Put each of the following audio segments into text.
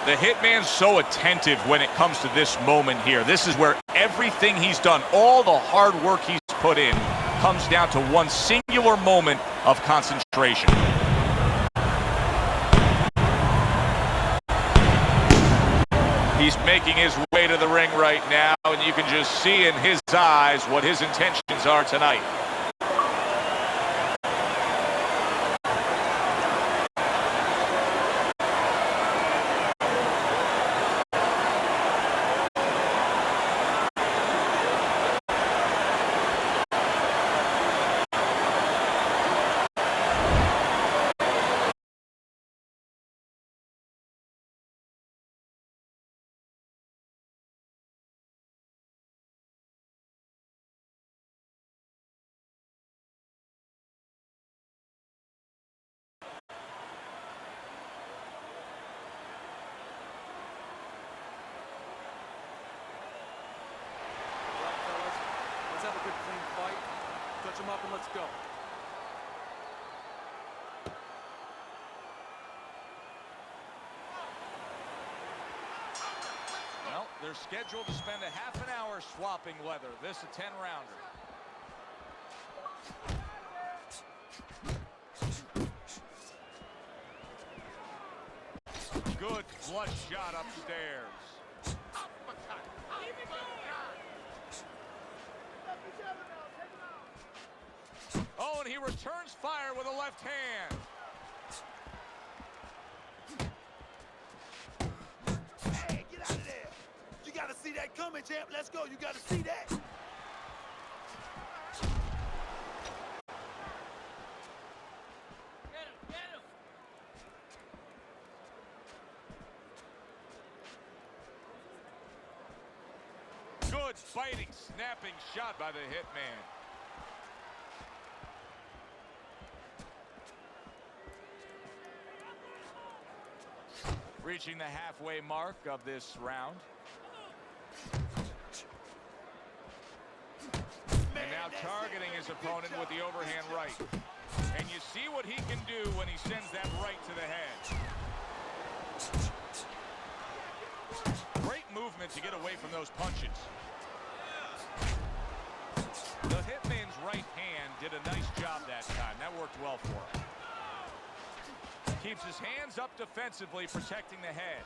The Hitman's so attentive when it comes to this moment here. This is where everything he's done, all the hard work he's put in, comes down to one singular moment of concentration. He's making his way to the ring right now, and you can just see in his eyes what his intentions are tonight. Have a good clean fight. Touch him up and let's go. Well, they're scheduled to spend a half an hour swapping leather. This a 10-rounder. Good flush shot upstairs. Oh, and he returns fire with a left hand. Hey, get out of there. You got to see that coming, champ. Let's go. You got to see that. Get him. Good fighting, snapping shot by the Hitman. Reaching the halfway mark of this round. And now targeting his opponent with the overhand right. And you see what he can do when he sends that right to the head. Great movement to get away from those punches. The Hitman's right hand did a nice job that time. That worked well for him. Keeps his hands up defensively, protecting the head.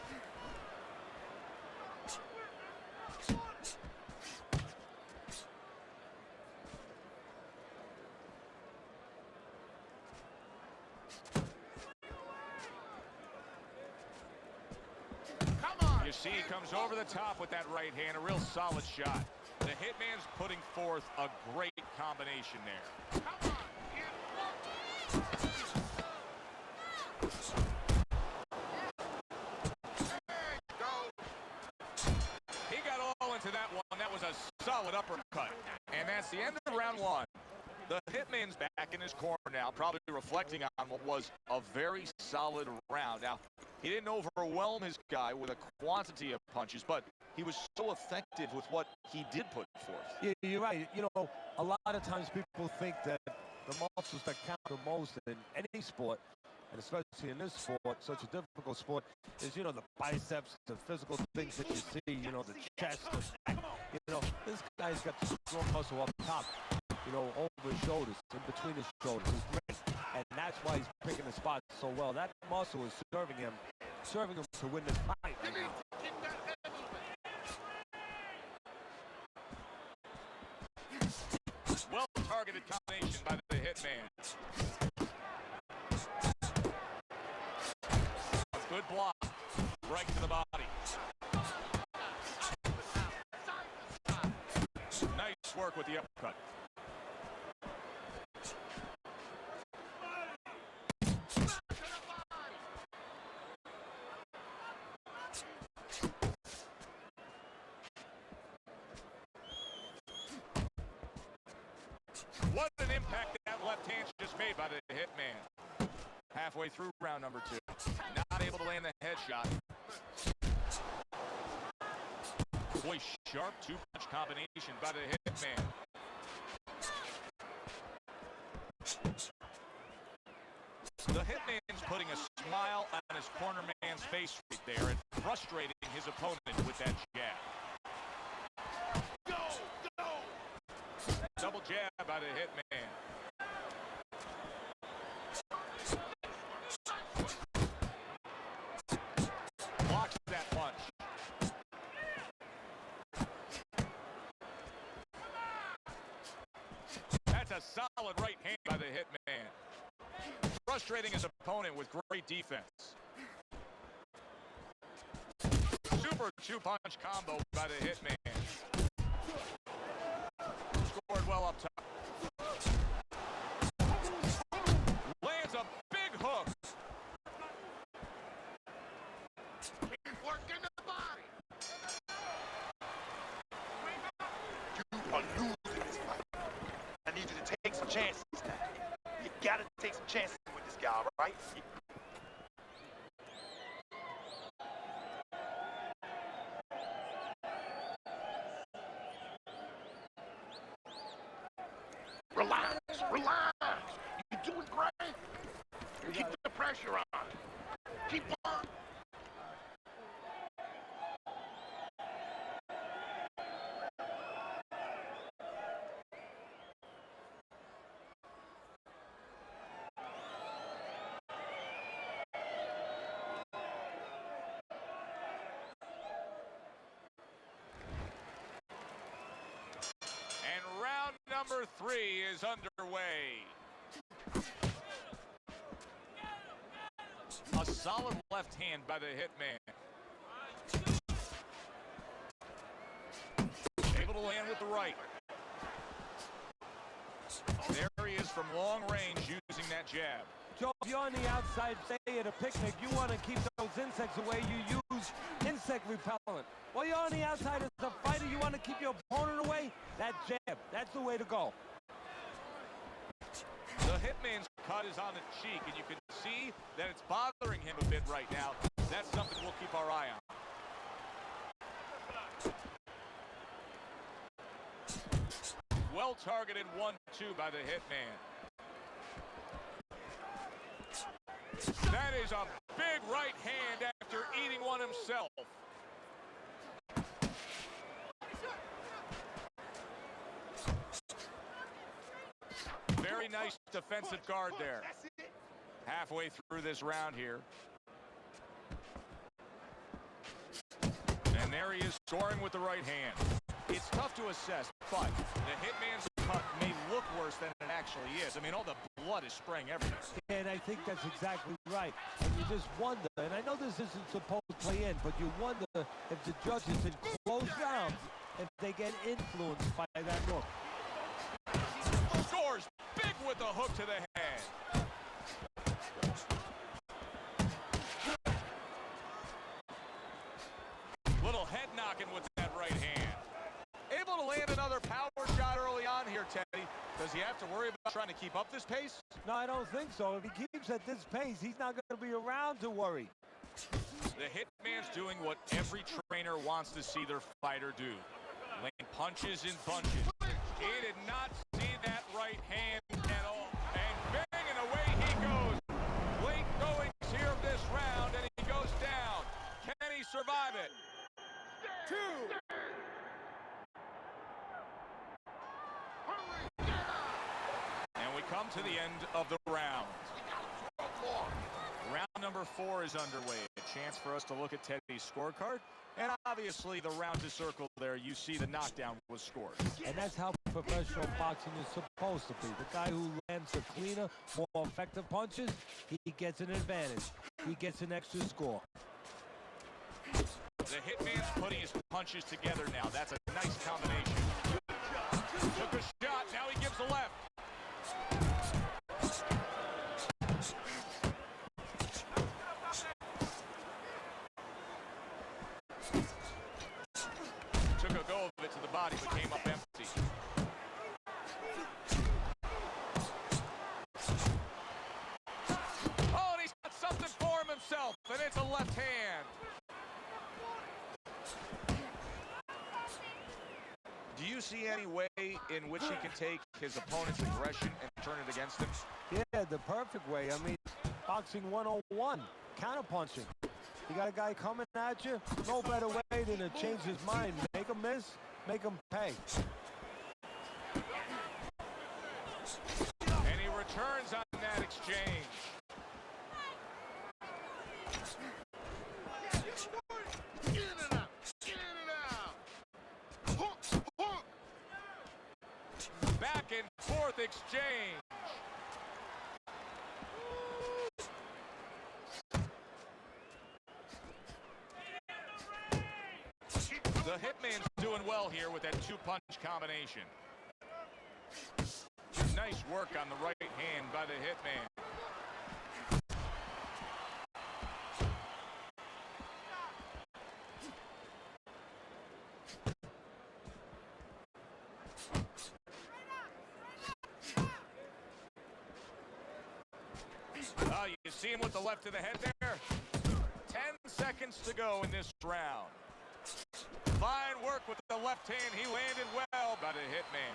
You see he comes over the top with that right hand, a real solid shot. The Hitman's putting forth a great combination there. Come on. He got all into that one. That was a solid uppercut. And that's the end of round one. The Hitman's back in his corner now, probably reflecting on what was a very solid round. Now, he didn't overwhelm his guy with a quantity of punches, but he was so effective with what he did put forth. Yeah, you're right. You know, a lot of times people think that the muscles that count the most in any sport, and especially in this sport, such a difficult sport, is, you know, the biceps, the physical things that you see, you know, the chest, the back. You know, this guy's got strong muscle up top, you know, over his shoulders, in between his shoulders, his wrist, and that's why he's picking the spot so well. That muscle is serving him to win this fight right now. Well-targeted combination by the Hitman. Good block. Right to the body. Nice work with the uppercut. What an impact that left hand just made by the Hitman. Halfway through round number 2. Not able to land the headshot. Boy, sharp two-punch combination by the Hitman. The Hitman's putting a smile on his corner man's face right there and frustrating his opponent with that jab. Go! Go! Double jab by the Hitman. Blocks that punch. That's a solid right hand by the Hitman. Frustrating his opponent with great defense. Super two-punch combo by the Hitman. Scored well up top. Lands a big hook. Working the body. You are losing this fight. I need you to take some chances now. You gotta take some chances with this guy, right? Relax, relax. You're doing great. Keep the pressure on. Keep on. And round number 3 is underway. A solid left hand by the Hitman. Able to land with the right. There he is from long range using that jab. Joe, if you're on the outside, say at a picnic, you want to keep those insects away, you use insect repellent. While you're on the outside as a fighter, you want to keep your opponent away, that jab, that's the way to go. The Hitman's cut is on the cheek, and you can see that it's bothering him a bit right now. That's something we'll keep our eye on. Well-targeted 1-2 by the Hitman. That is a big right hand after eating one himself. Very nice defensive guard there. Halfway through this round here. And there he is scoring with the right hand. It's tough to assess, but the Hitman's cut may look worse than it actually is. I mean, all the blood is spraying everywhere. And I think that's exactly right. And you just wonder, and I know this isn't supposed to play in, but you wonder if the judges in close rounds, if they get influenced by that look. Scores big with the hook to the head. Little head knocking with that right hand. Able to land another power shot early on here, Teddy. Does he have to worry about trying to keep up this pace? No, I don't think so. If he keeps at this pace, he's not going to be around to worry. The Hitman's doing what every trainer wants to see their fighter do. Laying punches in bunches. He did not see that right hand at all. And bang, and away he goes. Late goings here of this round, and he goes down. Can he survive it? 2. And we come to the end of the round. Round number 4 is underway. A chance for us to look at Teddy's scorecard. And obviously the round is circled there. You see the knockdown was scored. And that's how professional boxing is supposed to be. The guy who lands the cleaner, more effective punches, he gets an advantage. He gets an extra score. The Hitman's putting his punches together now. That's a nice combination. Took a shot, now he gives a left. Took a go of it to the body, but came up empty. Oh, and he's got something for himself, and it's a left hand. Do you see any way in which he can take his opponent's aggression and turn it against him? Yeah, the perfect way. I mean, boxing 101, counterpunching. You got a guy coming at you, no better way than to change his mind. Make him miss, make him pay. And he returns on that exchange. In and out. In and out. Hook, hook. Back and forth exchange. The Hitman's doing well here with that two-punch combination. Nice work on the right hand by the Hitman. You see him with the left to the head there. 10 seconds to go in this round. Fine work with the left hand. He landed well by the Hitman.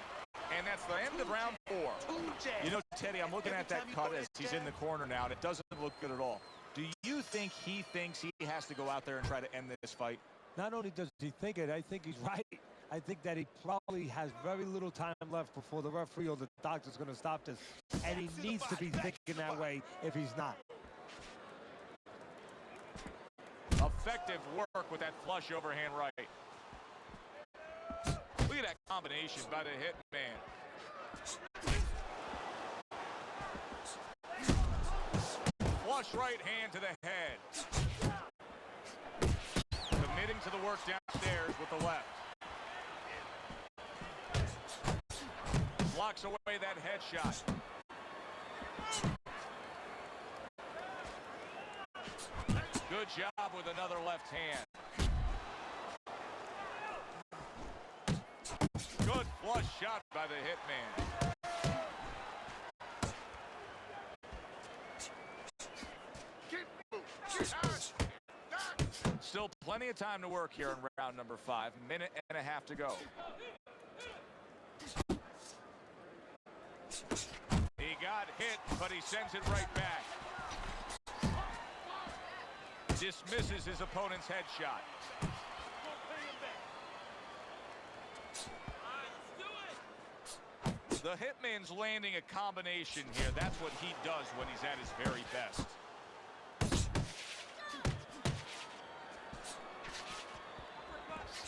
And that's the end of round 4. You know, Teddy, I'm looking at that cut as he's in the corner now, and it doesn't look good at all. Do you think he thinks he has to go out there and try to end this fight? Not only does he think it, I think he's right. I think that he probably has very little time left before the referee or the doctor's going to stop this. And he needs to be thinking that way if he's not. Effective work with that flush overhand right. Look at that combination by the Hitman. Flush right hand to the head. Committing to the work downstairs with the left. Blocks away that headshot. Good job with another left hand. Good flush shot by the Hitman. Still plenty of time to work here in round number 5. Minute and a half to go. He got hit, but he sends it right back. Dismisses his opponent's headshot. The Hitman's landing a combination here. That's what he does when he's at his very best.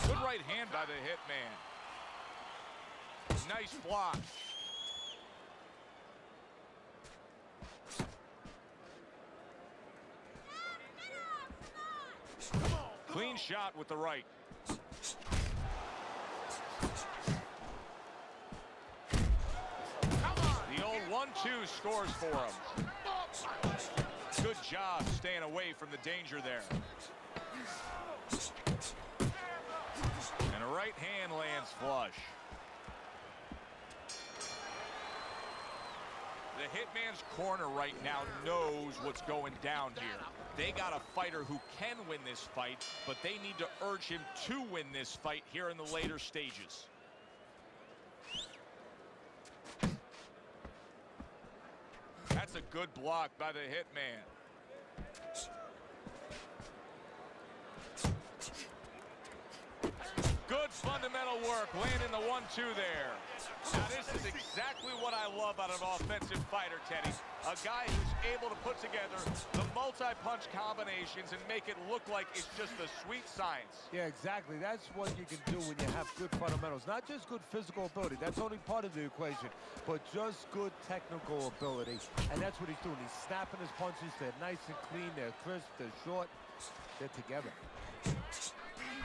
Good right hand by the Hitman. Nice block. Clean shot with the right. The old 1-2 scores for him. Good job staying away from the danger there. And a right hand lands flush. The Hitman's corner right now knows what's going down here. They got a fighter who can win this fight, but they need to urge him to win this fight here in the later stages. That's a good block by the Hitman. Good fundamental work, landing the 1-2 there. Now this is exactly what I love out of an offensive fighter, Teddy. A guy who's able to put together the multi-punch combinations and make it look like it's just the sweet science. Yeah, exactly. That's what you can do when you have good fundamentals. Not just good physical ability. That's only part of the equation. But just good technical ability. And that's what he's doing. He's snapping his punches. They're nice and clean. They're crisp. They're short. They're together.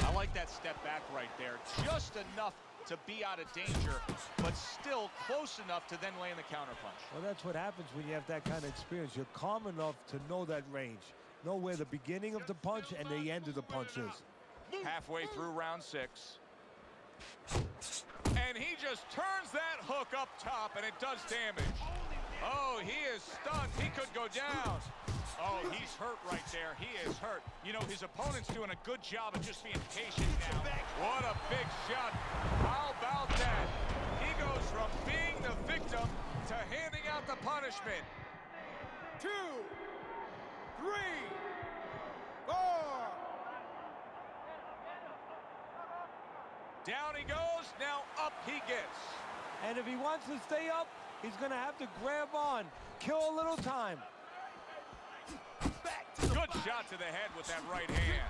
I like that step back right there. Just enough to be out of danger, but still close enough to then land the counterpunch. Well, that's what happens when you have that kind of experience. You're calm enough to know that range. Know where the beginning of the punch and the end of the punch is. Halfway through round 6. And he just turns that hook up top, and it does damage. Oh, he is stunned. He could go down. Oh, he's hurt right there. He is hurt. You know, his opponent's doing a good job of just being patient now. What a big shot. How about that? He goes from being the victim to handing out the punishment. 2, 3, 4. Down he goes, now up he gets. And if he wants to stay up, he's going to have to grab on, kill a little time. Good shot to the head with that right hand.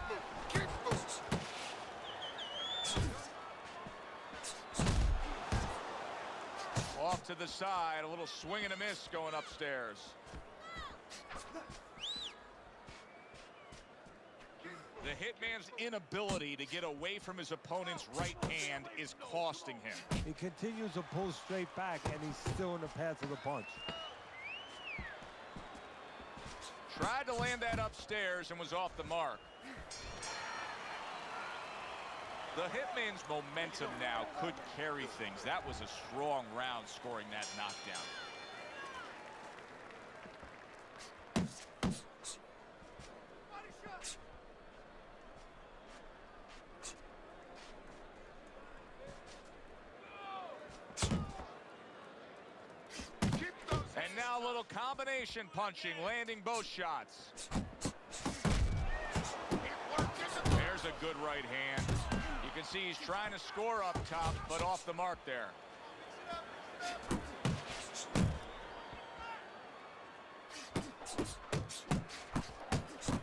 Off to the side, a little swing and a miss going upstairs. The hitman's inability to get away from his opponent's right hand is costing him. He continues to pull straight back, and he's still in the path of the punch. Tried to land that upstairs and was off the mark. The hitman's momentum now could carry things. That was a strong round scoring that knockdown. And now a little combination punching, landing both shots. There's a good right hand. You can see he's trying to score up top, but off the mark there.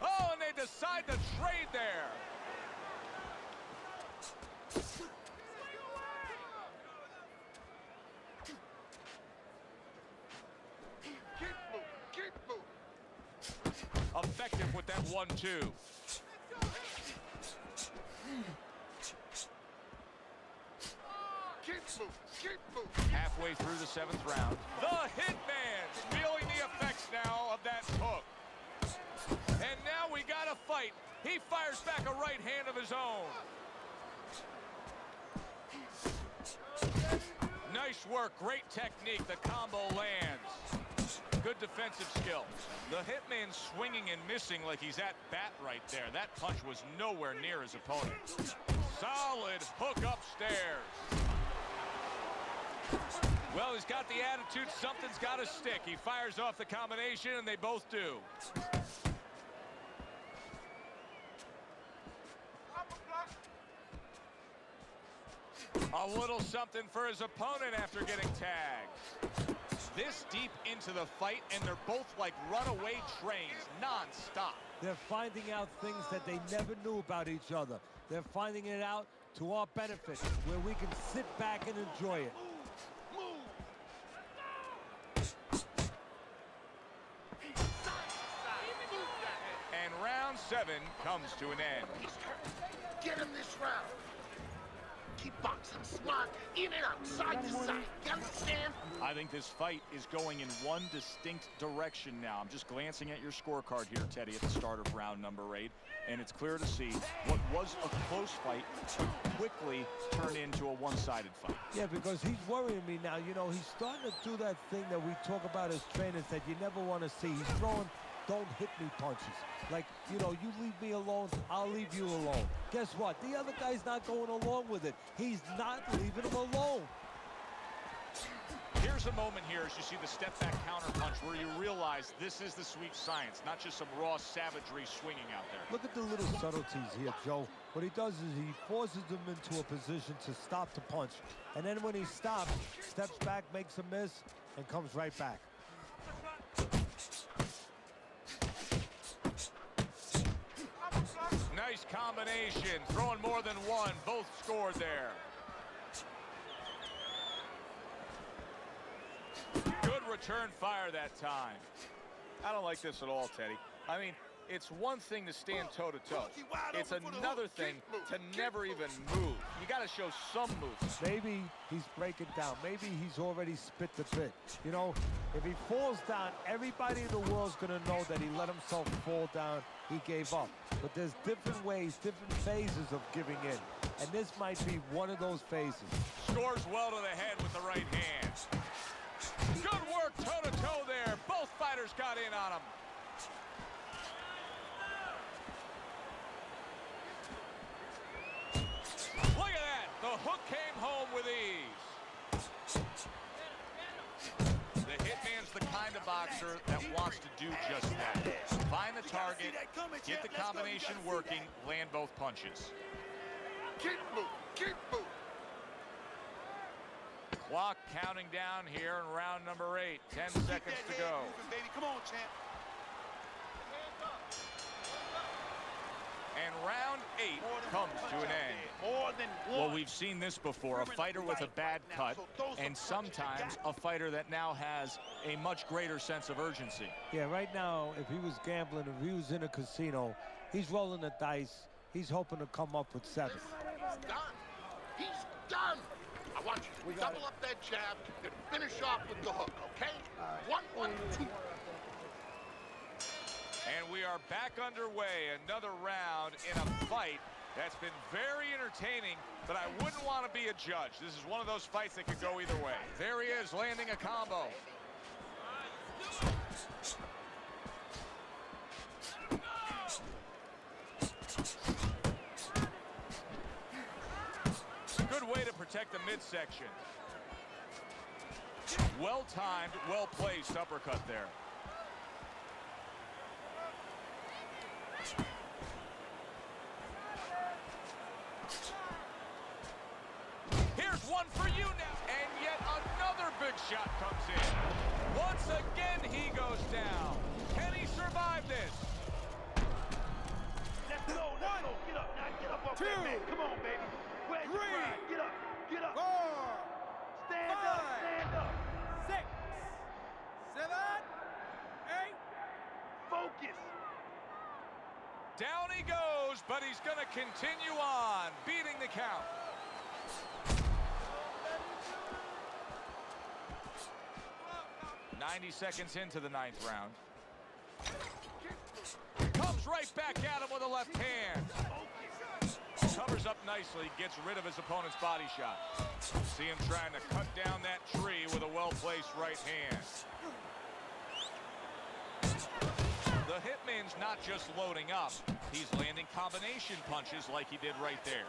Oh, and they decide to trade there. Effective with that 1-2. Halfway through the 7th round. The hitman feeling the effects now of that hook. And now we got a fight. He fires back a right hand of his own. Nice work, great technique. The combo lands. Good defensive skills. The hitman swinging and missing like he's at bat right there. That punch was nowhere near his opponent. Solid hook upstairs. Well, he's got the attitude. Something's got to stick. He fires off the combination, and they both do. A little something for his opponent after getting tagged. This deep into the fight, and they're both like runaway trains, non-stop. They're finding out things that they never knew about each other. They're finding it out to our benefit, where we can sit back and enjoy it. And round 7 comes to an end. Get him this round. Keep boxing smart, in and out, side to side. You understand? I think this fight is going in one distinct direction now. I'm just glancing at your scorecard here, Teddy, at the start of round number 8. And it's clear to see what was a close fight quickly turn into a one-sided fight. Yeah, because he's worrying me now. You know, he's starting to do that thing that we talk about as trainers that you never want to see. He's throwing don't hit me punches. Like, you know, you leave me alone, I'll leave you alone. Guess what? The other guy's not going along with it. He's not leaving him alone. Here's a moment here as you see the step-back counter-punch where you realize this is the sweet science, not just some raw savagery swinging out there. Look at the little subtleties here, Joe. What he does is he forces him into a position to stop the punch. And then when he stops, steps back, makes a miss, and comes right back. Nice combination, throwing more than one, both scored there. Good return fire that time. I don't like this at all, Teddy. I mean, it's one thing to stand toe-to-toe. It's another thing to never even move. You got to show some movement. Maybe he's breaking down. Maybe he's already spit the bit. You know, if he falls down, everybody in the world's going to know that he let himself fall down. He gave up. But there's different ways, different phases of giving in. And this might be one of those phases. Scores well to the head with the right hand. Good work toe-to-toe there. Both fighters got in on him. Look at that. The hook came home with ease. The hitman Man's the kind of boxer that wants to do just that. Find the target, get the combination working, land both punches. Keep moving. Keep moving. Clock counting down here in round number 8. 10 seconds to go. Baby, come on, champ. And round 8 comes to an end. More than one. Well, we've seen this before, a fighter with a bad cut, and sometimes a fighter that now has a much greater sense of urgency. Yeah, right now, if he was gambling, if he was in a casino, he's rolling the dice. He's hoping to come up with 7. He's done. He's done. I want you to double up that jab and finish off with the hook, okay? 1, 1, 2. And we are back underway, another round in a fight that's been very entertaining, but I wouldn't want to be a judge. This is one of those fights that could go either way. There he is, landing a combo. Good way to protect the midsection. Well-timed, well-placed uppercut there. Here's one for you now. And yet another big shot comes in. Once again, he goes down. Can he survive this? Let's go, let's go. Get up, now get up off that mat. Come on, baby. Where's your pride? Get up, get up. 4, Stand up, stand up. 6, 7, 8. Focus. Down he goes, but he's going to continue on, beating the count. "90 seconds into the 9th round. Comes right back at him with a left hand. Covers up nicely, gets rid of his opponent's body shot. See him trying to cut down that tree with a well-placed right hand. The Hitman's not just loading up, he's landing combination punches like he did right there.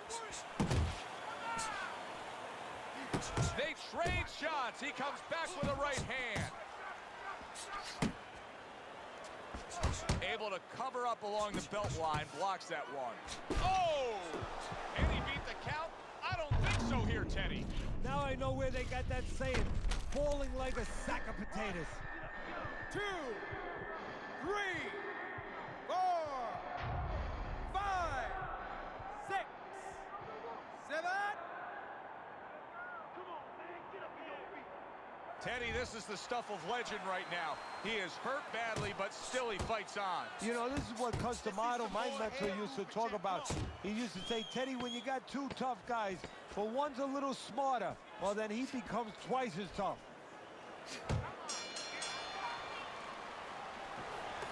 They trade shots. He comes back with a right hand. Able to cover up along the belt line, blocks that one. Oh! And he beat the count? I don't think so here, Teddy. Now I know where they got that saying, falling like a sack of potatoes. 2, 3, 4, 5, 6, 7. Teddy, this is the stuff of legend right now. He is hurt badly, but still he fights on. You know, this is what Customato, my mentor, used to talk about. He used to say, Teddy, when you got 2 tough guys, but one's a little smarter, well, then he becomes twice as tough.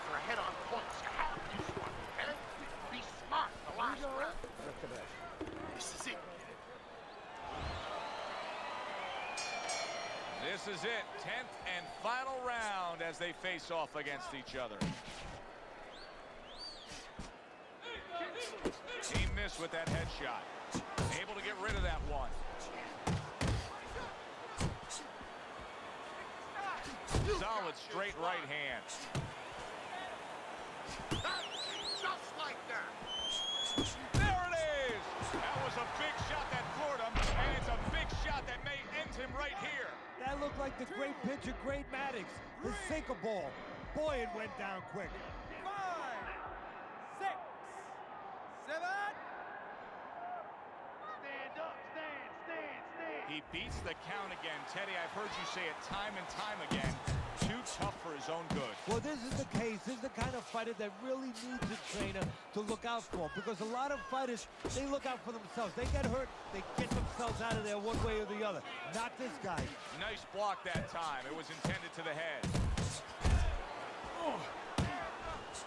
For a head-on points, you have this one, okay? Be smart the last round. This is it. This is it, 10th and final round as they face off against each other. He missed with that headshot. Able to get rid of that one. Solid straight right hand. Just like that. There it is! That was a big shot that floored him, and it's a big shot that may end him right here. That looked like the great pitcher, Great Maddox, the sinker ball. Boy, it went down quick. 5, 6, 7. Stand up, stand. He beats the count again. Teddy, I've heard you say it time and time again. Too tough for his own good. Well, this is the case. This is the kind of fighter that really needs a trainer to look out for, because a lot of fighters, they look out for themselves. They get hurt, they get themselves out of there one way or the other. Not this guy. Nice block that time. It was intended to the head.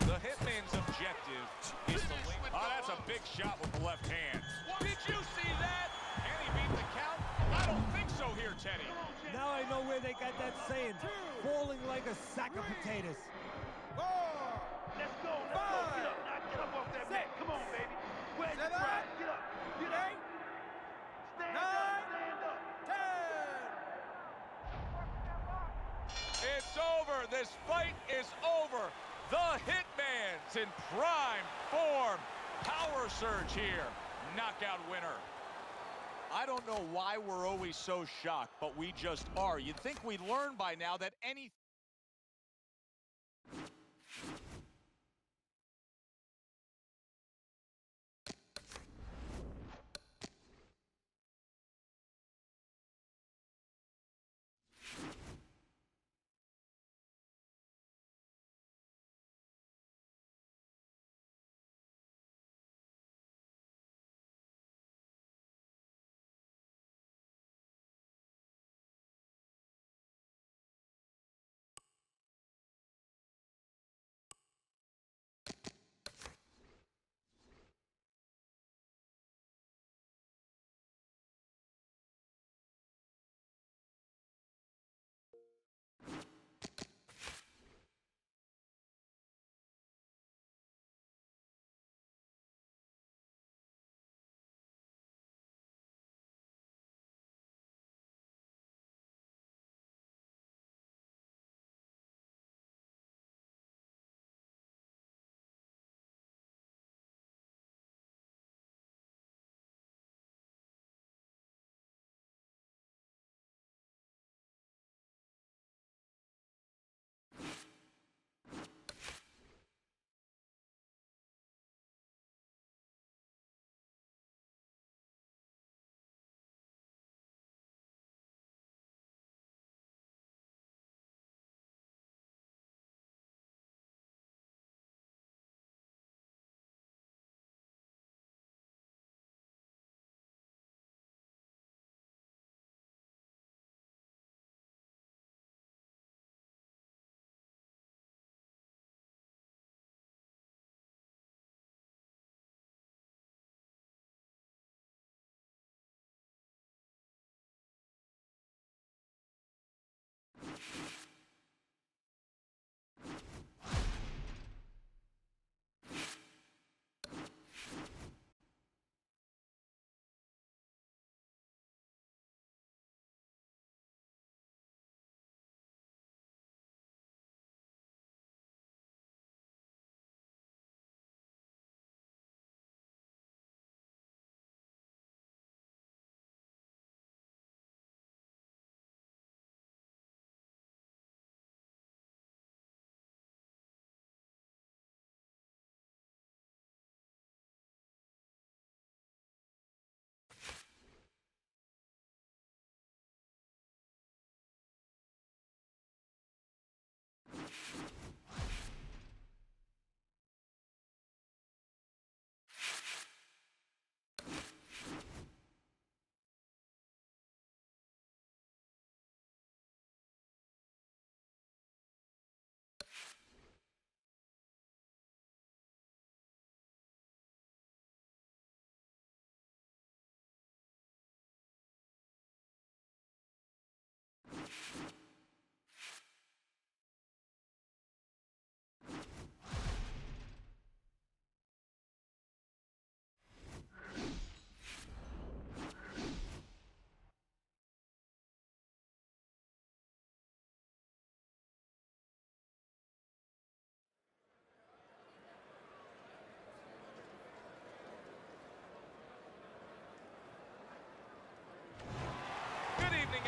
The Hitman's objective is to link. Oh, that's a big shot with the left hand. Did you see that? And he beat the count? I don't think so here, Teddy. Now I know where they got that saying, falling like a sack of potatoes. 4, Let's go, get up, now get up off that mat. Come on, baby. Where's your 7, pride? Get up, get up. 8, Stand 9, up, stand up. 10. It's This fight is over. The Hitman's in prime form. Power surge here. Knockout winner. I don't know why we're always so shocked, but we just are. You'd think we'd learn by now that any...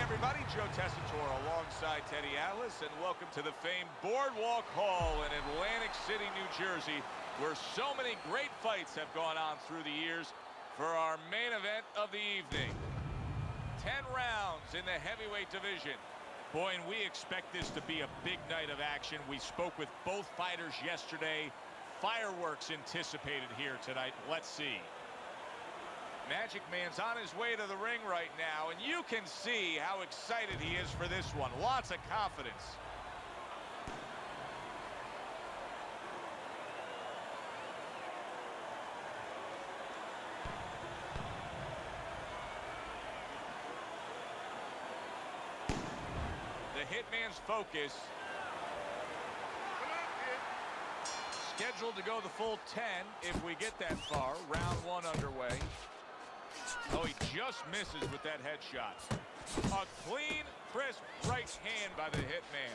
Everybody, Joe Tessitore alongside Teddy Atlas, and welcome to the famed Boardwalk Hall in Atlantic City, New Jersey, where so many great fights have gone on through the years for our main event of the evening. 10 rounds in the heavyweight division. Boy, and we expect this to be a big night of action. We spoke with both fighters yesterday. Fireworks anticipated here tonight. Let's see. Magic Man's on his way to the ring right now, and you can see how excited he is for this one. Lots of confidence. The Hitman's focus. Scheduled to go the full 10 if we get that far. Round one underway. Oh, he just misses with that headshot. A clean Crisp right hand by the Hitman.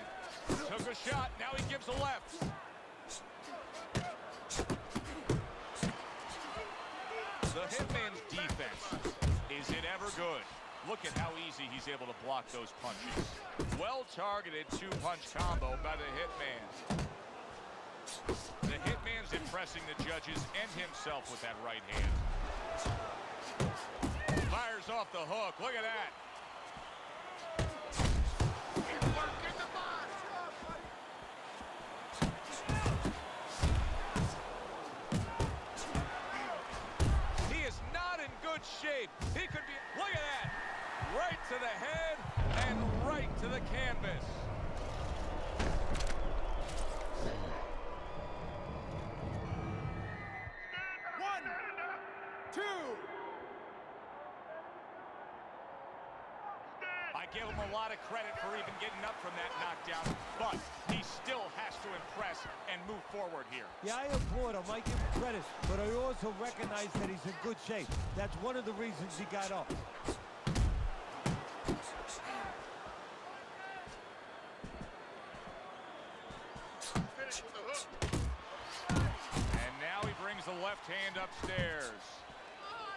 Took a shot, now he gives a left. The Hitman's defense, is it ever good? Look at how easy he's able to block those punches. Well-targeted two-punch combo by the Hitman. The Hitman's impressing the judges and himself with that right hand. Fires off the hook. Look at that. He's working the box. He is not in good shape. He could be, look at that. Right to the head and right to the canvas. I give him a lot of credit for even getting up from that knockdown, but he still has to impress and move forward here. Yeah, I applaud him. I give him credit, but I also recognize that he's in good shape. That's one of the reasons he got up. Finish with the hook. And now he brings the left hand upstairs.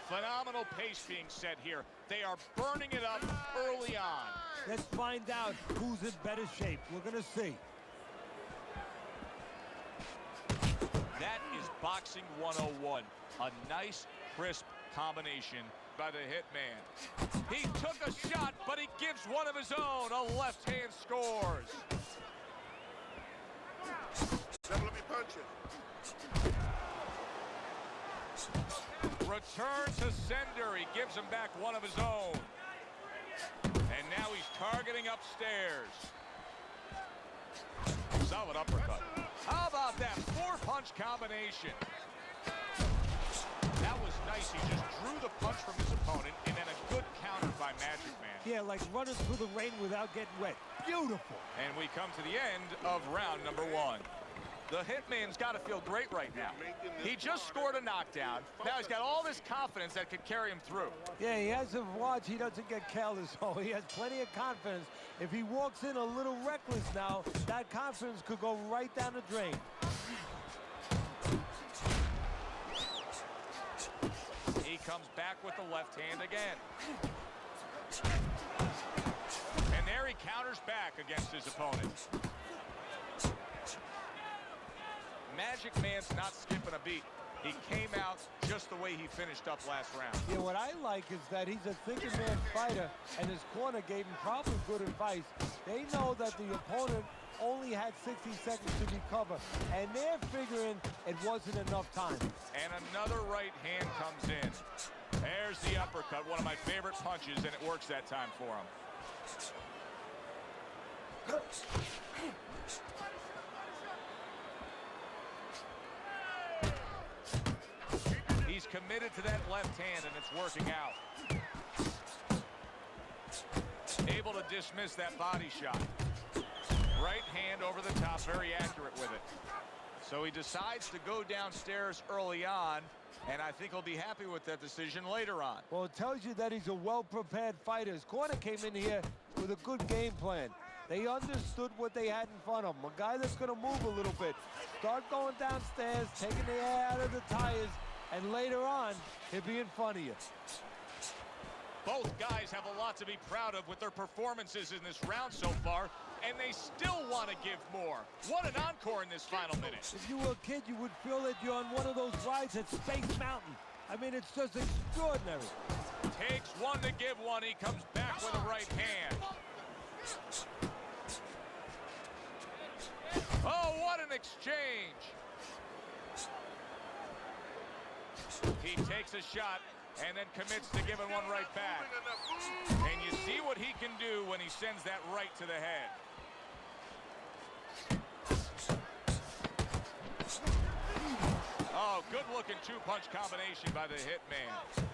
Phenomenal pace being set here. They are burning it up early on. Let's find out who's in better shape. We're going to see. That is boxing 101. A nice, crisp combination by the Hitman. He took a shot, but he gives one of his own. A left hand scores. Double up your punches. Return to sender. He gives him back one of his own. And now he's targeting upstairs. Solid uppercut. How about that four-punch combination? That was nice. He just drew the punch from his opponent, and then a good counter by Magic Man. Yeah, like running through the rain without getting wet. Beautiful. And we come to the end of round number one. The Hitman's got to feel great right now. He just scored a knockdown. Now he's got all this confidence that could carry him through. Yeah, he has to watch he doesn't get careless. Oh, he has plenty of confidence. If he walks in a little reckless now, that confidence could go right down the drain. He comes back with the left hand again. And there he counters back against his opponent. Magic Man's not skipping a beat. He came out just the way he finished up last round. Yeah, what I like is that he's a thinking man fighter, and his corner gave him probably good advice. They know that the opponent only had 60 seconds to recover, and they're figuring it wasn't enough time. And another right hand comes in. There's the uppercut, one of my favorite punches, and it works that time for him. He's committed to that left hand, and it's working out. Able to dismiss that body shot. Right hand over the top, very accurate with it. So he decides to go downstairs early on, and I think he'll be happy with that decision later on. Well, it tells you that he's a well-prepared fighter. His corner came in here with a good game plan. They understood what they had in front of him. A guy that's going to move a little bit. Start going downstairs, taking the air out of the tires, and later on, he'll be in front of you. Both guys have a lot to be proud of with their performances in this round so far, and they still want to give more. What an encore in this final minute. If you were a kid, you would feel that you're on one of those rides at Space Mountain. I mean, it's just extraordinary. Takes one to give one. He comes back with a right hand. Oh, what an exchange. He takes a shot and then commits to giving one right back. And you see what he can do when he sends that right to the head. Oh, good-looking two-punch combination by the Hitman.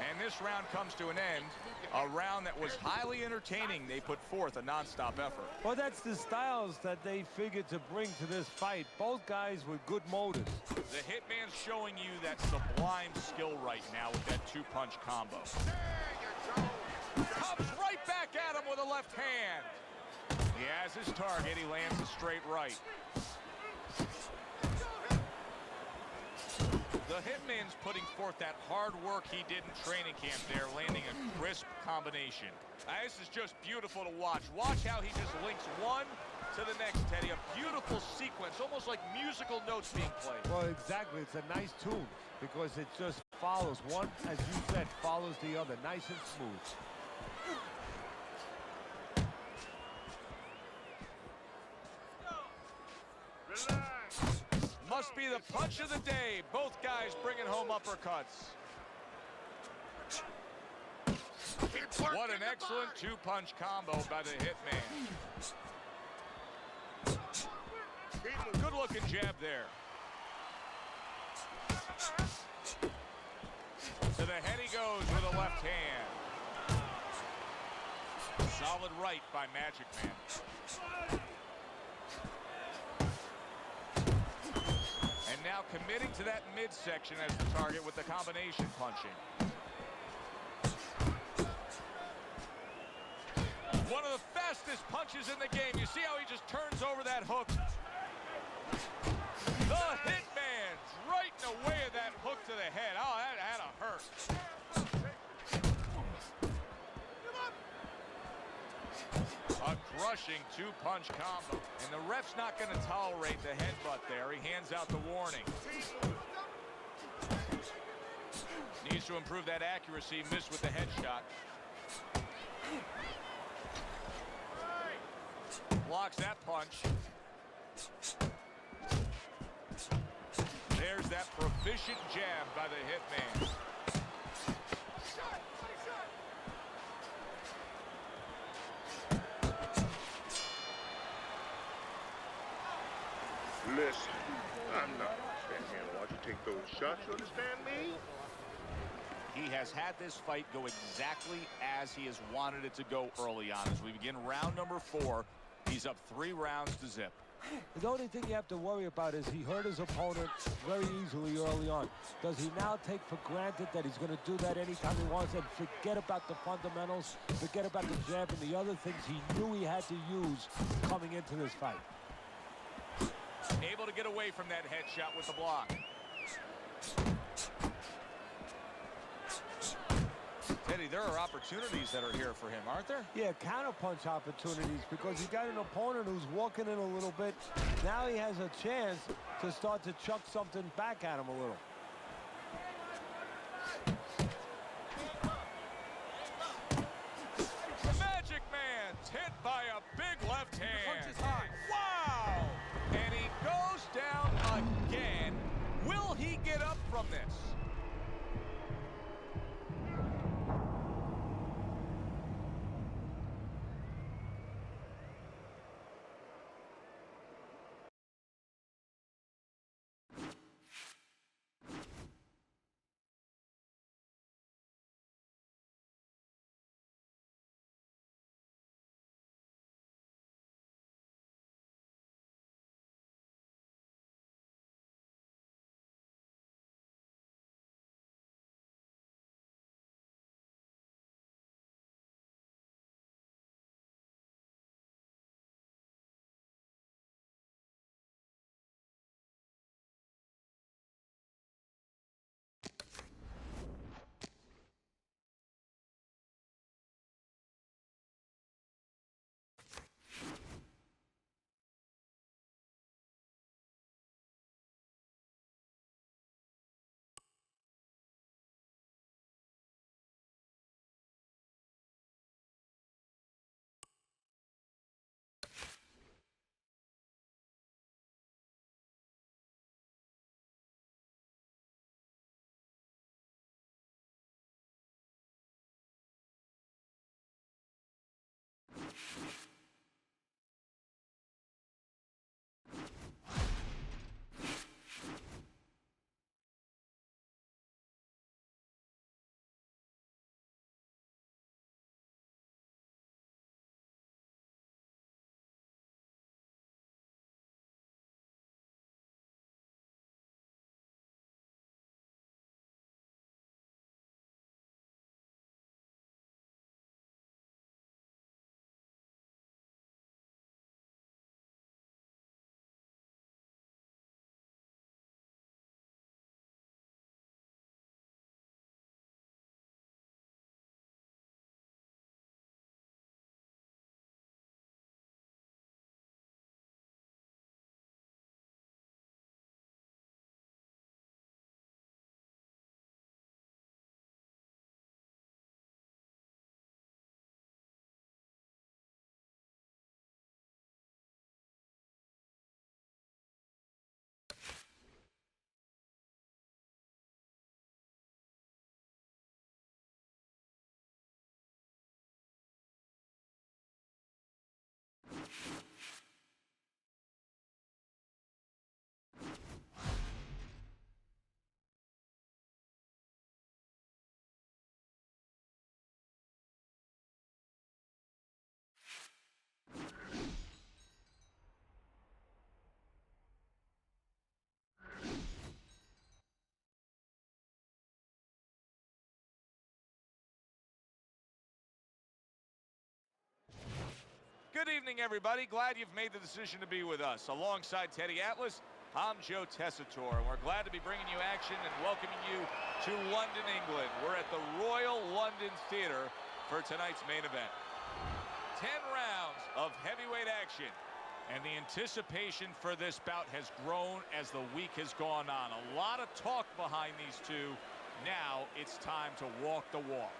And this round comes to an end. A round that was highly entertaining. They put forth a non-stop effort. Well, that's the styles that they figured to bring to this fight. Both guys with good motives. The hitman's showing you that sublime skill right now with that two-punch combo. Comes right back at him with a left hand. He has his target. He lands a straight right. The hitman's putting forth that hard work he did in training camp there, landing a crisp combination. This is just beautiful to watch. Watch how he just links one to the next, Teddy. A beautiful sequence, almost like musical notes being played. Well, exactly. It's a nice tune because it just follows. One, as you said, follows the other. Nice and smooth. Must be the punch of the day. Both guys bringing home uppercuts. What an excellent two-punch combo by the hitman. Good-looking jab there. To the head he goes with a left hand. Solid right by Magic Man. And now committing to that midsection as the target with the combination punching. One of the fastest punches in the game. You see how he just turns over that hook? The hitman's right in the way of that hook to the head. Oh, that had to hurt. A crushing two-punch combo. And the ref's not going to tolerate the headbutt there. He hands out the warning. Needs to improve that accuracy. Missed with the headshot. Blocks that punch. There's that proficient jab by the hitman. Listen, I'm not stand here and watch you take those shots, you understand me? He has had this fight go exactly as he has wanted it to go early on. As we begin round number 4, he's up 3 rounds to zip. The only thing you have to worry about is he hurt his opponent very easily early on. Does he now take for granted that he's going to do that anytime he wants and forget about the fundamentals, forget about the jab and the other things he knew he had to use coming into this fight? Able to get away from that headshot with the block. Teddy, there are opportunities that are here for him, aren't there? Yeah, counterpunch opportunities because he got an opponent who's walking in a little bit. Now he has a chance to start to chuck something back at him a little. The Magic Man's hit by a big left hand. Punch is high. Wow! And he goes down again. Will he get up from this? Good evening, everybody. Glad you've made the decision to be with us. Alongside Teddy Atlas, I'm Joe Tessitore, and we're glad to be bringing you action and welcoming you to London, England. We're at the Royal London Theatre for tonight's main event. 10 rounds of heavyweight action, and the anticipation for this bout has grown as the week has gone on. A lot of talk behind these two. Now it's time to walk the walk.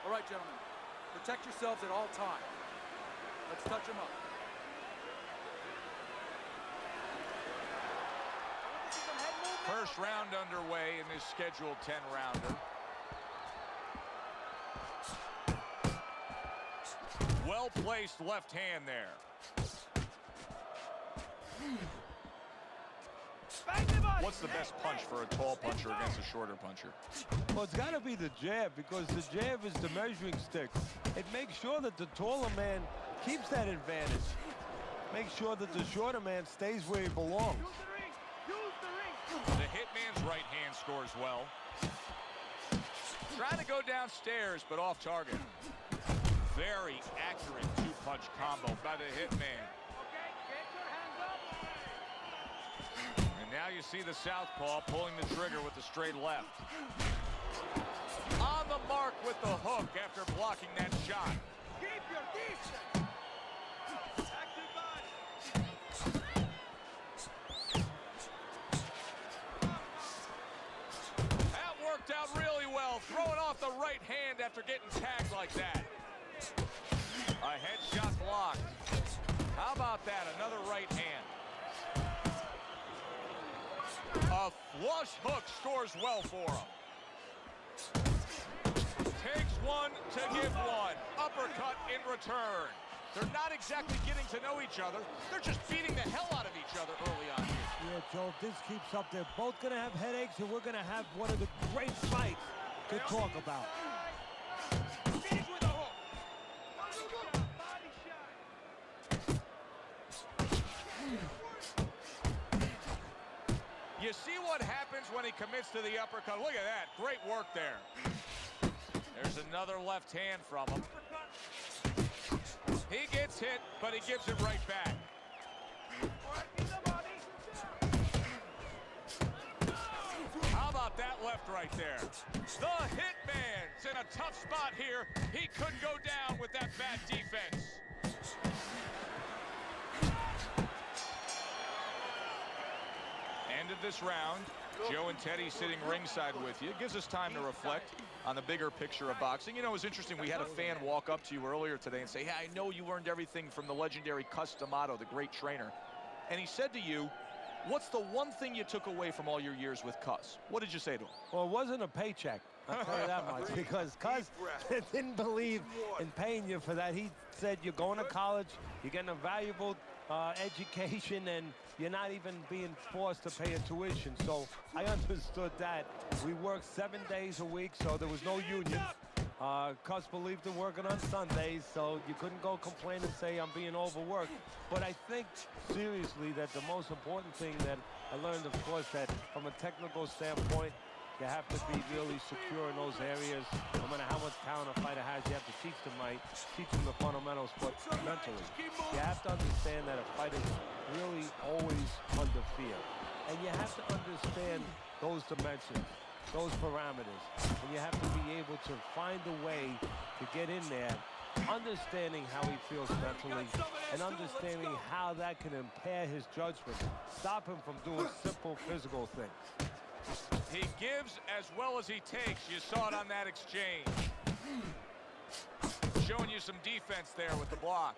All right, gentlemen. Protect yourselves at all times. Let's touch them up. First round underway in this scheduled 10-rounder. Well-placed left hand there. What's the best punch for a tall puncher against a shorter puncher? Well, it's got to be the jab, because the jab is the measuring stick. It makes sure that the taller man keeps that advantage. Make sure that the shorter man stays where he belongs. The hitman's right hand scores well. Trying to go downstairs, but off target. Very accurate two-punch combo by the hitman. And now you see the southpaw pulling the trigger with the straight left. On the mark with the hook after blocking that shot. Keep your distance. Active body. That worked out really well. Throwing off the right hand after getting tagged like that. A headshot blocked. How about that? Another right hand. A flush hook scores well for him. Takes one to give one. Uppercut in return. They're not exactly getting to know each other. They're just beating the hell out of each other early on here. Yeah, Joe, if this keeps up, they're both going to have headaches, and we're going to have one of the great fights to talk about. Finish with a hook. Body shot. You see what happens when he commits to the uppercut. Look at that. Great work there. There's another left hand from him. He gets hit, but he gives it right back. How about that left right there? The hitman's in a tough spot here. He could go down with that bad defense. End of this round. Joe and Teddy sitting ringside with you. It gives us time to reflect on the bigger picture of boxing. You know, it was interesting. We had a fan walk up to you earlier today and say, hey, I know you learned everything from the legendary Cus D'Amato, the great trainer. And he said to you, what's the one thing you took away from all your years with Cus? What did you say to him? Well, it wasn't a paycheck, I'll tell you that much, because Cus didn't believe in paying you for that. He said you're going to college, you're getting a valuable education, and you're not even being forced to pay a tuition. So I understood that. We worked 7 days a week, so there was no union. Cus believed in working on Sundays, so you couldn't go complain and say I'm being overworked. But I think, seriously, that the most important thing that I learned, of course, that from a technical standpoint, you have to be really secure in those areas. No matter how much talent a fighter has, you have to teach them the fundamentals, but mentally. You have to understand that a fighter's really always under fear. And you have to understand those dimensions, those parameters. And you have to be able to find a way to get in there, understanding how he feels mentally, and understanding how that can impair his judgment, stop him from doing simple physical things. He gives as well as he takes. You saw it on that exchange. Showing you some defense there with the block.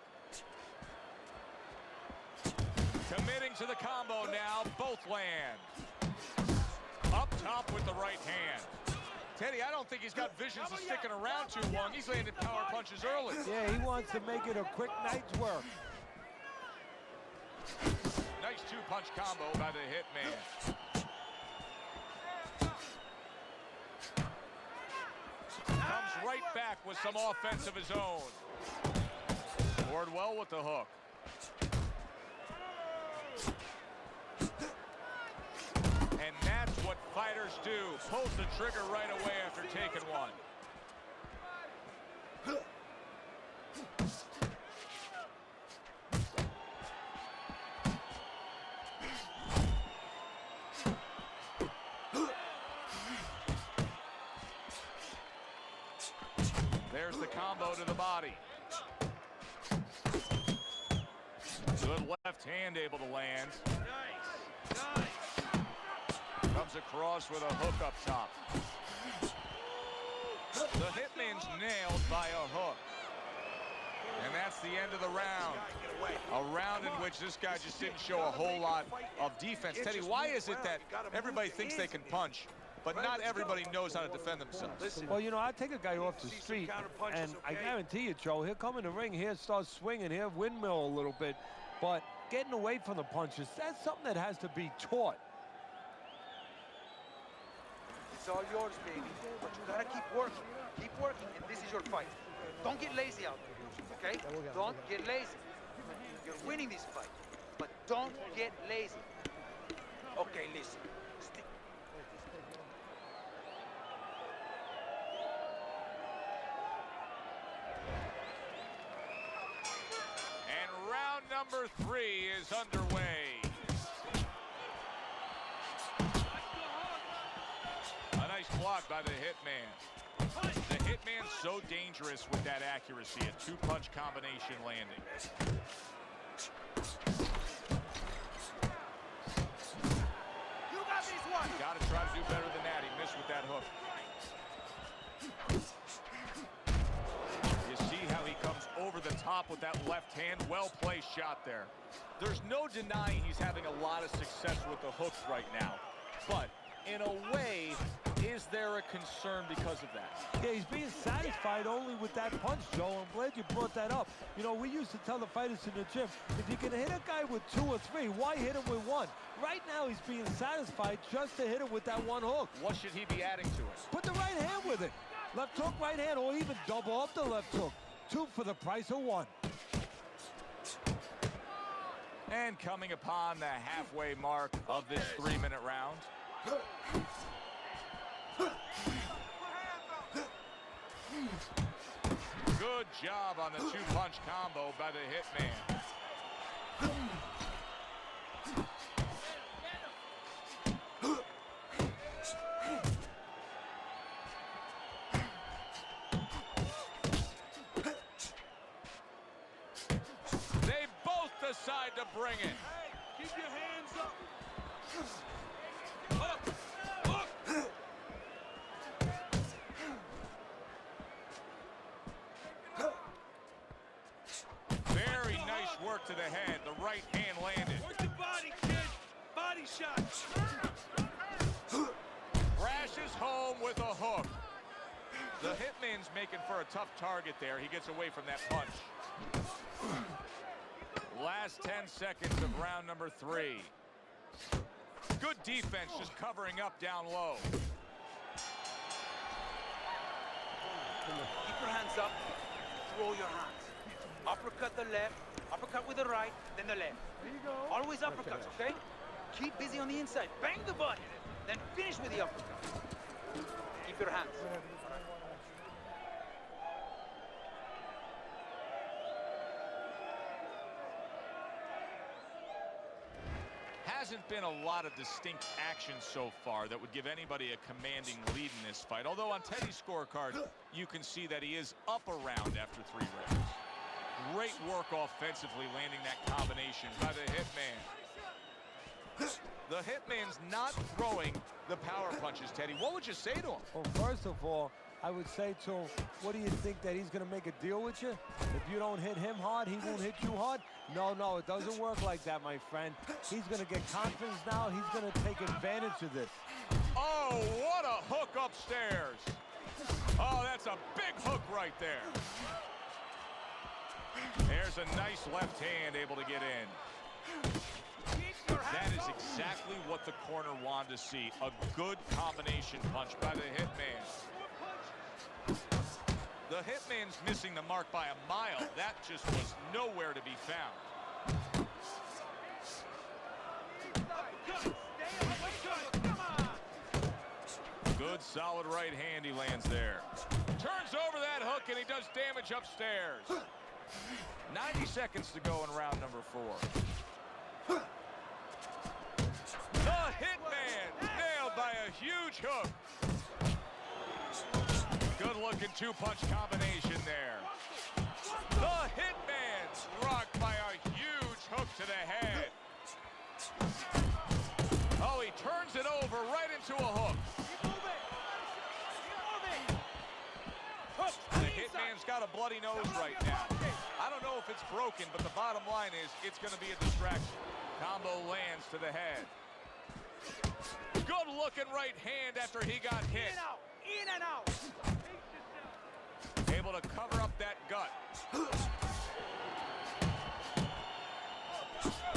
Committing to the combo now. Both land. Up top with the right hand. Teddy, I don't think he's got visions of sticking around too long. He's landed power punches early. Yeah, he wants to make it a quick night's work. Nice two-punch combo by the hitman. Comes right back with some offense of his own. Scored well with the hook. And that's what fighters do. Pulls the trigger right away after taking one. There's the combo to the body. Good left hand able to land. Comes across with a hook up top. The Hitman's nailed by a hook. And that's the end of the round. A round in which this guy just didn't show a whole lot of defense. Teddy, why is it that everybody thinks they can punch, but not everybody knows how to defend themselves? Well, you know, I take a guy off the street, and I guarantee you, Joe, he'll come in the ring, he'll start swinging, he'll windmill a little bit. But getting away from the punches, that's something that has to be taught. It's all yours, baby. But you gotta keep working. Keep working, and this is your fight. Don't get lazy out there, okay? Don't get lazy. You're winning this fight, but don't get lazy. Okay, listen. Stick. And round number 3 is underway. A nice block by the Hitman. The Hitman's so dangerous with that accuracy, a two-punch combination landing. You got this one. Got to try to do better than that. He missed with that hook. You see how he comes over the top with that left hand. Well-placed shot there. There's no denying he's having a lot of success with the hooks right now. But in a way, is there a concern because of that? Yeah, he's being satisfied only with that punch, Joe. I'm glad you brought that up. You know, we used to tell the fighters in the gym, if you can hit a guy with 2 or 3, why hit him with 1? Right now, he's being satisfied just to hit him with that 1 hook. What should he be adding to it? Put the right hand with it. Left hook, right hand, or even double up the left hook. 2 for the price of 1. And coming upon the halfway mark of this 3-minute round. Good job on the 2-punch combo by the Hitman. They both decide to bring it. Keep your hands up. Very nice work to the head. The right hand landed. Work the body, kid. Body shot. Crashes home with a hook. The Hitman's making for a tough target there. He gets away from that punch. Last 10 seconds of round number 3. Good defense, just covering up down low. Keep your hands up. Throw your hands. Uppercut the left, uppercut with the right, then the left. There you go. Always uppercuts, okay? Keep busy on the inside. Bang the body. Then finish with the uppercut. Keep your hands. Hasn't been a lot of distinct action so far that would give anybody a commanding lead in this fight. Although on Teddy's scorecard, you can see that he is up a round after 3 rounds. Great work offensively landing that combination by the Hitman. The Hitman's not throwing the power punches, Teddy. What would you say to him? Well, first of all, I would say to him, what do you think, that he's going to make a deal with you? If you don't hit him hard, he won't hit you hard? No, no, it doesn't work like that, my friend. He's going to get confidence now. He's going to take advantage of this. Oh, what a hook upstairs. Oh, that's a big hook right there. There's a nice left hand able to get in. That is exactly what the corner wanted to see. A good combination punch by the Hitman. The Hitman's missing the mark by a mile. That just was nowhere to be found. Good, solid right hand he lands there. Turns over that hook, and he does damage upstairs. 90 seconds to go in round number 4. The Hitman nailed by a huge hook. Good-looking two-punch combination there. The Hitman's rocked by a huge hook to the head. Oh, he turns it over right into a hook. The Hitman's got a bloody nose right now. I don't know if it's broken, but the bottom line is it's going to be a distraction. Combo lands to the head. Good-looking right hand after he got hit. In and out. Able to cover up that gut.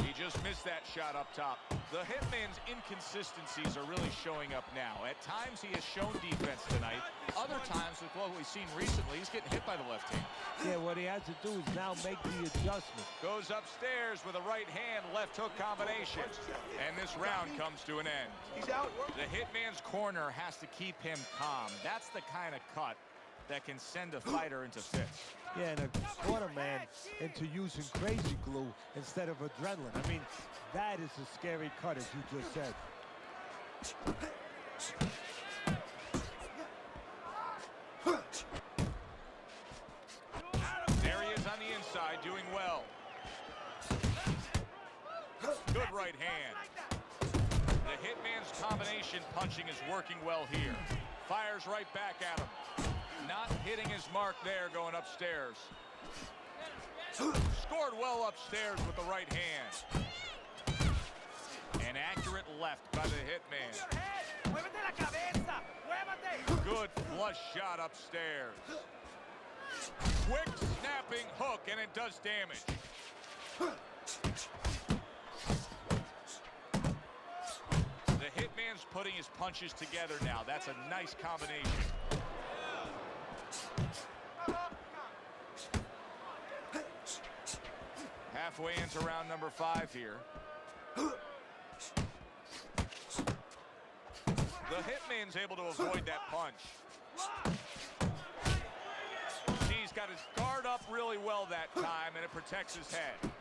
He just missed that shot up top. The Hitman's inconsistencies are really showing up now. At times he has shown defense tonight. Other times, with what we've seen recently, he's getting hit by the left hand. Yeah, what he has to do is now make the adjustment. Goes upstairs with a right hand left hook combination. And this round comes to an end. He's out. The Hitman's corner has to keep him calm. That's the kind of cut that can send a fighter into fits. Yeah, and a corner man into using crazy glue instead of adrenaline. I mean, that is a scary cut, as you just said. There he is on the inside, doing well. Good right hand. The Hitman's combination punching is working well here. Fires right back at him. Not hitting his mark there, going upstairs. Scored well upstairs with the right hand. An accurate left by the Hitman. Good flush shot upstairs. Quick snapping hook, and it does damage. The Hitman's putting his punches together now. That's a nice combination. Halfway into round number 5 here. The Hitman's able to avoid that punch. He's got his guard up really well that time, and it protects his head.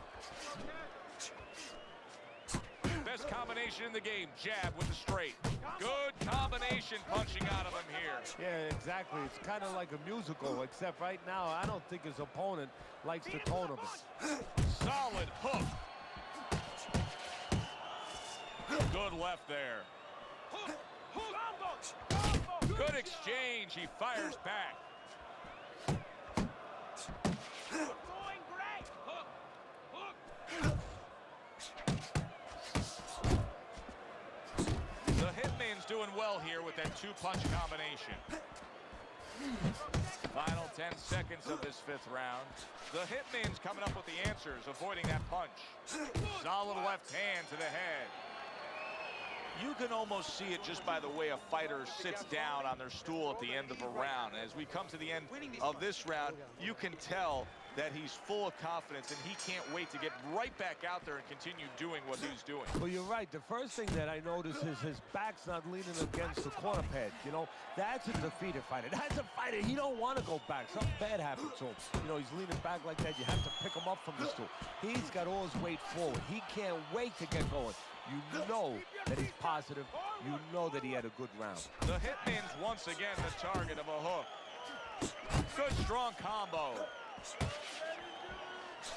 Best combination in the game, jab with the straight. Good combination punching out of him here. Yeah, exactly. It's kind of like a musical, except right now, I don't think his opponent likes the tone of it. Solid hook. Good left there. Good exchange. He fires back. The Hitman's doing well here with that two-punch combination. Final 10 seconds of this 5th round. The Hitman's coming up with the answers, avoiding that punch. Solid left hand to the head. You can almost see it just by the way a fighter sits down on their stool at the end of a round. As we come to the end of this round, you can tell that he's full of confidence, and he can't wait to get right back out there and continue doing what he's doing. Well, you're right. The first thing that I notice is his back's not leaning against the corner pad. You know, that's a defeated fighter. That's a fighter. He don't want to go back. Something bad happened to him. You know, he's leaning back like that. You have to pick him up from the stool. He's got all his weight forward. He can't wait to get going. You know that he's positive. You know that he had a good round. The Hitman's once again the target of a hook. Good strong combo.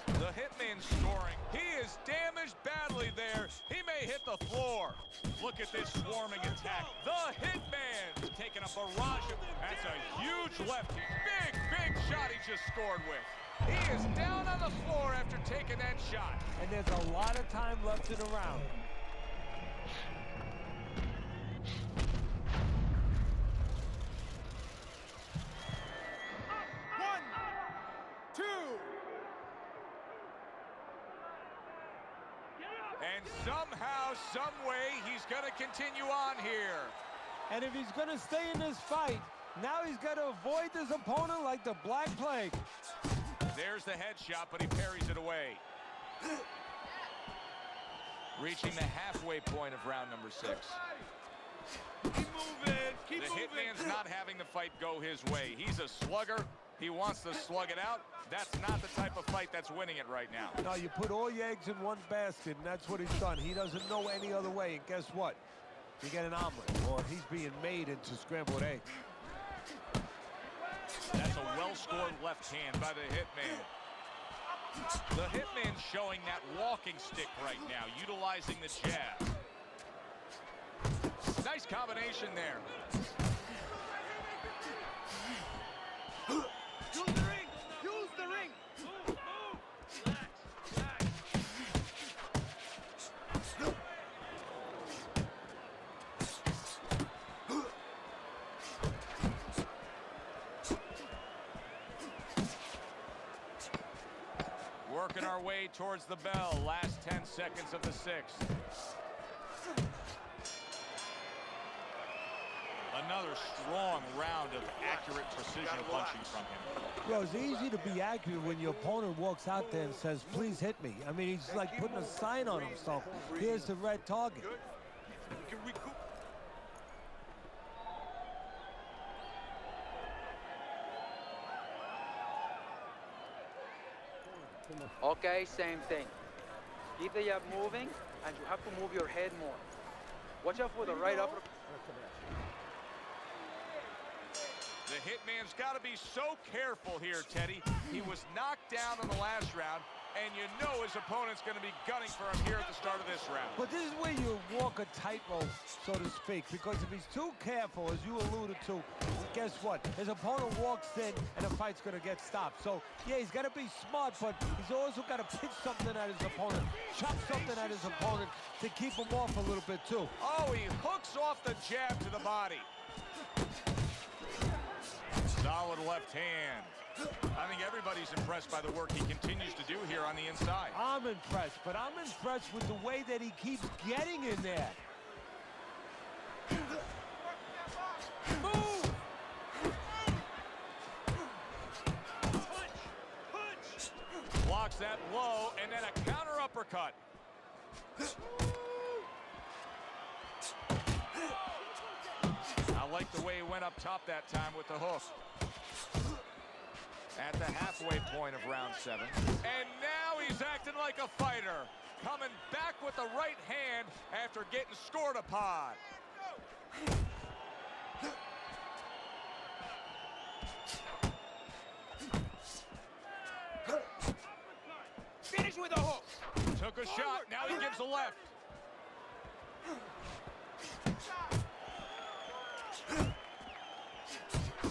The Hitman's scoring. He is damaged badly there. He may hit the floor. Look at this swarming attack. The Hitman taking a barrage of... That's a huge left. Big shot he just scored with. He is down on the floor after taking that shot. And there's a lot of time left in the round. And somehow, some way, he's going to continue on here. And if he's going to stay in this fight, Now he's got to avoid his opponent like the Black Plague. There's the headshot, but he parries it away. Reaching the halfway point of round number 6. Keep moving. Keep The moving. Hitman's not having the fight go his way. He's a slugger. He wants to slug it out. That's not the type of fight that's winning it right now. No, you put all your eggs in one basket, and that's what he's done. He doesn't know any other way, and guess what? You get an omelet, or he's being made into scrambled eggs. That's a well-scored left hand by the Hitman. The Hitman's showing that walking stick right now, utilizing the jab. Nice combination there. Use the ring! Use the ring! Move! Relax! Working our way towards the bell. Last 10 seconds of the 6th. Another strong round of accurate precision punching from him. Bro, it's easy to be accurate when your opponent walks out there and says, please hit me. I mean, he's like putting a sign on himself. Here's the red target. Good. We can recoup. Okay, same thing. Keep the jab moving, and you have to move your head more. Watch out for the right upper. The Hitman's got to be so careful here, Teddy. He was knocked down in the last round, and you know his opponent's going to be gunning for him here at the start of this round. But this is where you walk a tightrope, so to speak, because if he's too careful, as you alluded to, guess what? His opponent walks in, and the fight's going to get stopped. So, yeah, he's got to be smart, but he's also got to pitch something at his opponent, chop something at his opponent to keep him off a little bit, too. Oh, he hooks off the jab to the body. Solid left hand. I think everybody's impressed by the work he continues to do here on the inside. I'm impressed, but I'm impressed with the way that he keeps getting in there. Move! Blocks that low, and then a counter uppercut. I like the way he went up top that time with the hook. At the halfway point of round 7. And now he's acting like a fighter. Coming back with the right hand after getting scored upon. Finish with a hook! Took a shot, now he gives a left.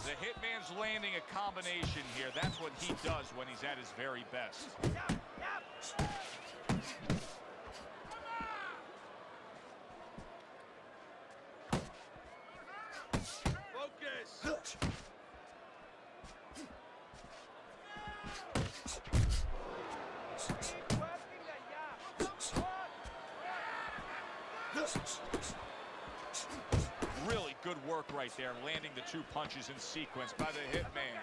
The Hitman's landing a combination here. That's what he does when he's at his very best. Focus. Really good work right there, landing the 2 punches in sequence by the Hitman.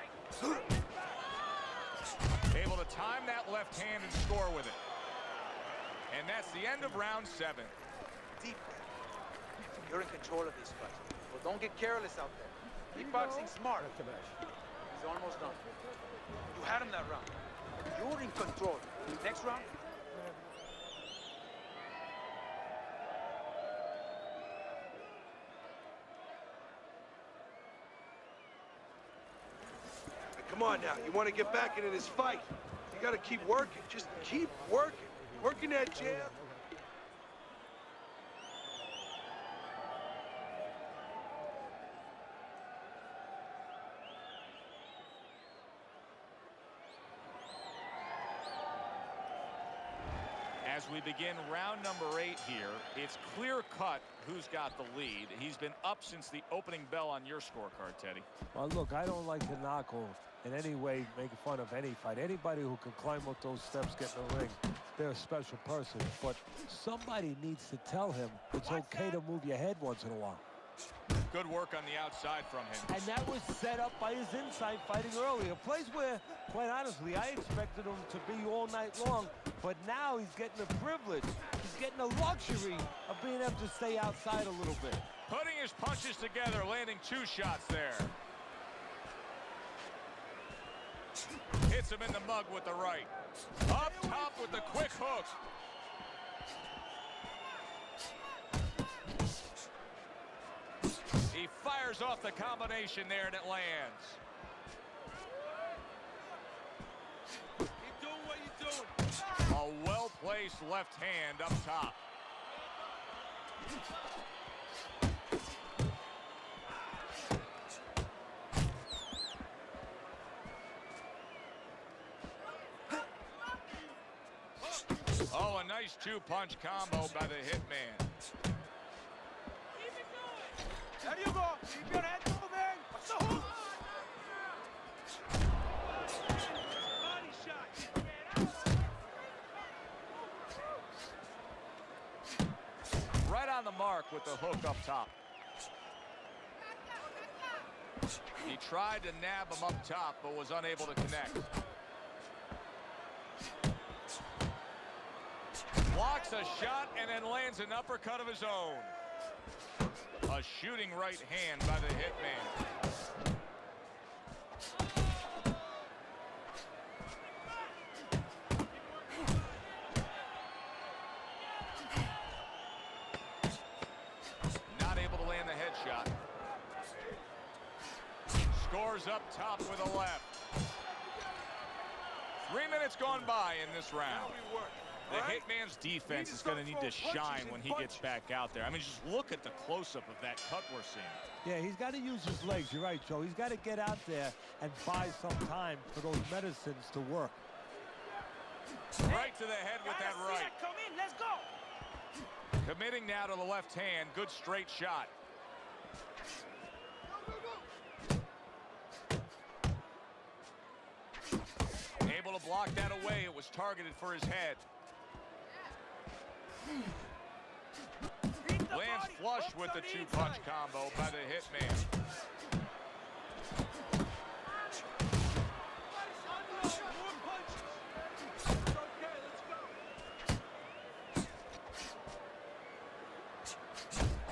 Able to time that left hand and score with it. And that's the end of round 7. Deep. You're in control of this fight. Well, don't get careless out there. Keep boxing smart. He's almost done. You had him that round. You're in control. Next round, Come on now. You want to get back into this fight. You got to keep working. Just keep working. Working that jab. As we begin round number 8 here, it's clear cut who's got the lead. He's been up since the opening bell on your scorecard, Teddy. Well, look, I don't like to knock or in any way make fun of any fight. Anybody who can climb up those steps, get in the ring, they're a special person. But somebody needs to tell him it's okay to move your head once in a while. Good work on the outside from him. And that was set up by his inside fighting earlier. Place where, quite honestly, I expected him to be all night long, but now he's getting the privilege. He's getting the luxury of being able to stay outside a little bit. Putting his punches together, landing 2 shots there. Hits him in the mug with the right. Up top with the quick hook. He fires off the combination there and it lands. Keep doing what you're doing. A well-placed left hand up top. Oh, a nice 2-punch combo by the Hitman. There you go. Keep your head moving. What's the hook? Body shot. Right on the mark with the hook up top. He tried to nab him up top, but was unable to connect. Blocks a shot and then lands an uppercut of his own. A shooting right hand by the Hitman. Not able to land the headshot. Scores up top with a left. 3 minutes gone by in this round. The Hitman's defense is going to need to shine when he gets back out there. I mean, just look at the close-up of that cut we're seeing. Yeah, he's got to use his legs. You're right, Joe. He's got to get out there and buy some time for those medicines to work. Right to the head with that right. Come in. Let's go. Committing now to the left hand. Good straight shot. Able to block that away. It was targeted for his head. Lands flush with the 2-punch combo by the Hitman.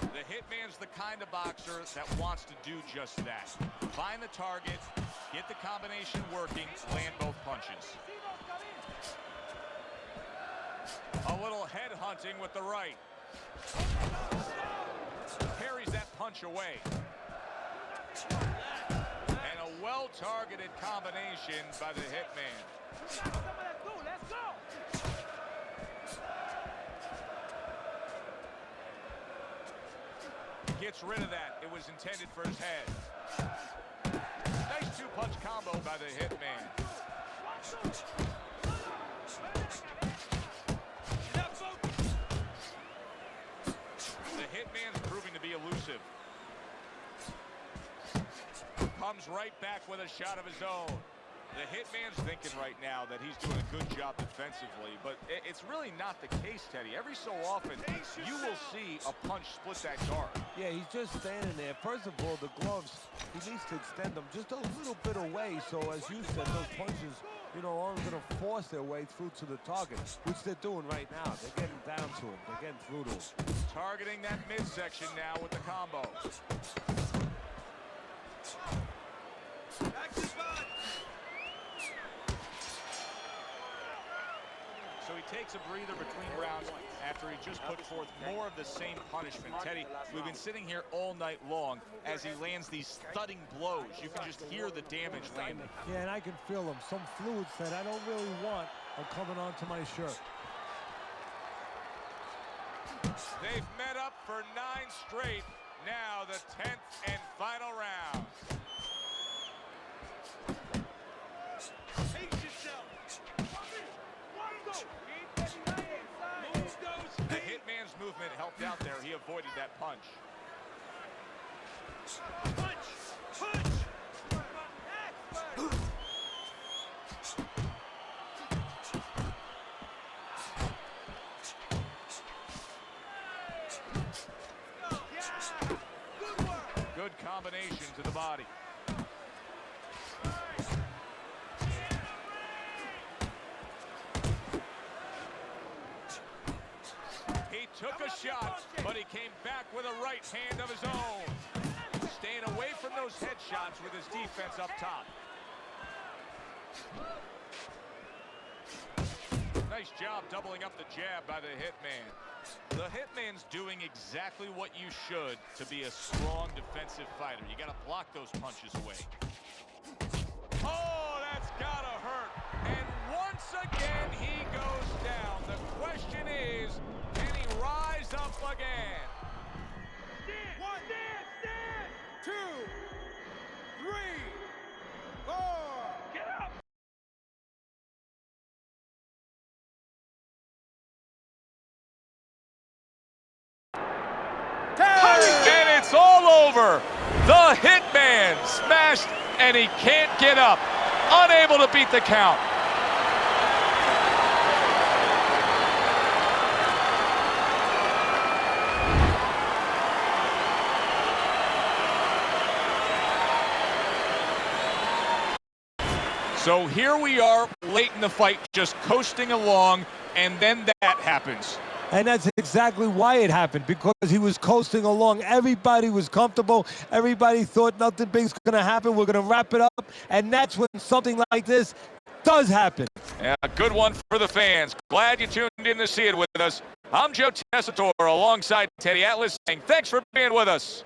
The Hitman's the kind of boxer that wants to do just that. Find the target, get the combination working, land both punches. A little head hunting with the right. Carries that punch away. And a well-targeted combination by the Hitman. Let's go. Gets rid of that. It was intended for his head. Nice 2-punch combo by the Hitman. The Hitman's proving to be elusive. Comes right back with a shot of his own. The Hitman's thinking right now that he's doing a good job defensively, but it's really not the case, Teddy. Every so often, you will see a punch split that guard. Yeah, he's just standing there. First of all, the gloves, he needs to extend them just a little bit away. So, as you said, those punches, you know, aren't going to force their way through to the target, which they're doing right now. They're getting down to him. They're getting through to him. Targeting that midsection now with the combo. So he takes a breather between rounds after he just put forth more of the same punishment. Teddy, we've been sitting here all night long as he lands these thudding blows. You can just hear the damage landing. Yeah, and I can feel them. Some fluids that I don't really want are coming onto my shirt. They've met up for 9 straight. Now the 10th and final round. The Hitman's movement helped out there. He avoided that punch. good combination to the body. He took a shot, but he came back with a right hand of his own. Staying away from those headshots with his defense up top. Nice job doubling up the jab by the Hitman. The Hitman's doing exactly what you should to be a strong defensive fighter. You got to block those punches away. Oh, that's got to hurt. And once again, he goes down. The question is, can he rise up again? Stand! One, stand! 2, 3, 4. Get up! And it's all over. The Hitman smashed, and he can't get up. Unable to beat the count. So here we are late in the fight, just coasting along, and then that happens. And that's exactly why it happened, because he was coasting along. Everybody was comfortable. Everybody thought nothing big's going to happen. We're going to wrap it up. And that's when something like this does happen. Yeah, a good one for the fans. Glad you tuned in to see it with us. I'm Joe Tessitore alongside Teddy Atlas saying thanks for being with us.